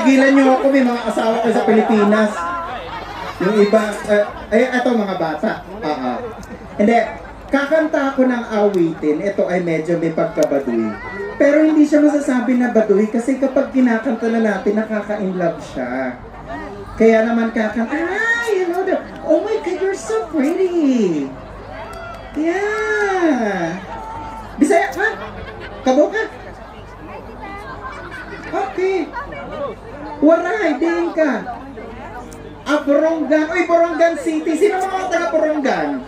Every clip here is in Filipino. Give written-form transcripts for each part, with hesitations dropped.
Tigilan niyo ako, may mga asawa ko sa Pilipinas. Yung iba, eto mga bata. Hindi, kakanta ako ng awitin, ito ay medyo may pagkabaduy. Pero hindi siya masasabi na baduy kasi kapag kinakanta na natin, nakaka-inlove siya. Kaya naman kakanta, you know, oh my God, you're so pretty. Yeah. Bisaya ka? Kabo ka? Okay. Waray, din ka. Borongan. Uy, Borongan City. Sino mga taga Borongan?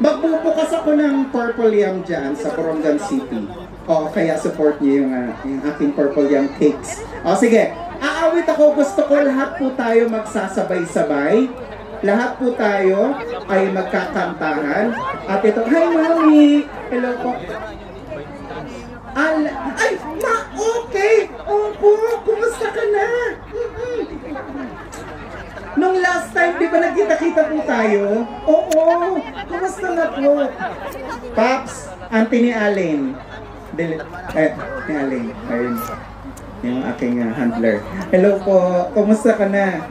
Magbubukas ako ng Purple Yam dyan sa Borongan City. Kaya support niyo yung aking Purple Yam cakes. Sige. Aawit ako. Gusto ko lahat po tayo magsasabay-sabay. Lahat po tayo ay magkakantahan. At ito, hi Mami! Hello po. Ay, okay! Opo, kumusta ka na? Nung last time, di ba nagkita-kita po tayo? Oo, kumusta na po? Paps, auntie ni Allen. Ni Allen. Ayun. Yung aking handler. Hello po, kumusta ka na?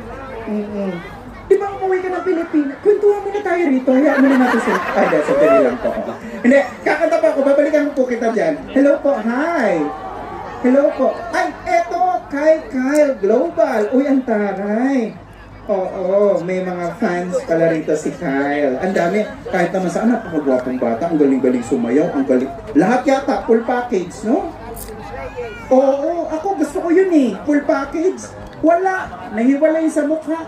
Di ba umuwi ka ng Pilipinas? Kwentuhan mo na tayo rito. Hayaan mo na natin sa... Sabi lang po. Hindi, kakanta pa ako. Babalikan po kita dyan. Hello po, hi! Hello po. Ay, eto! Kyle Global. Uy, ang taray. Oo, may mga fans pala rito si Kyle. Ang dami. Kahit naman saan, napakagwapong bata. Ang galing-galing sumayaw. Ang galing. Lahat yata, full package, no? Oo, ako gusto ko yun eh. Full package. Wala. Nahiwalay sa mukha.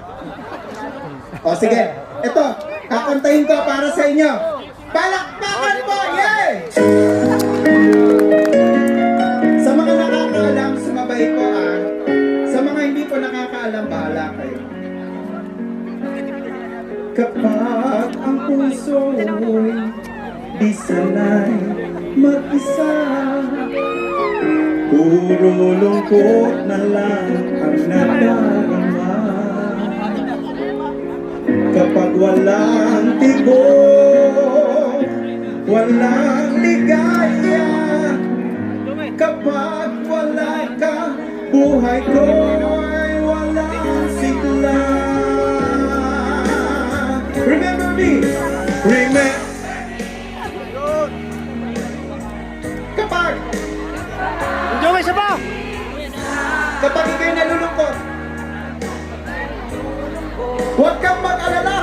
Sige. Ito, kakantahin ko para sa inyo. Palakpakan po! Yay! Sa mga nakakaalam, sumabay ko Sa mga hindi po nakakaalam, bahala kayo. Kapag ang puso'y di sanay mag-isa, puro lungkot na lang ang nadarama. Kapag walang tibok, walang ligaya, kapag wala ka, buhay ko'y walang sigla. Remember me! Kapag kapag ikaw'y nalulungkot, huwag kang mag-alala.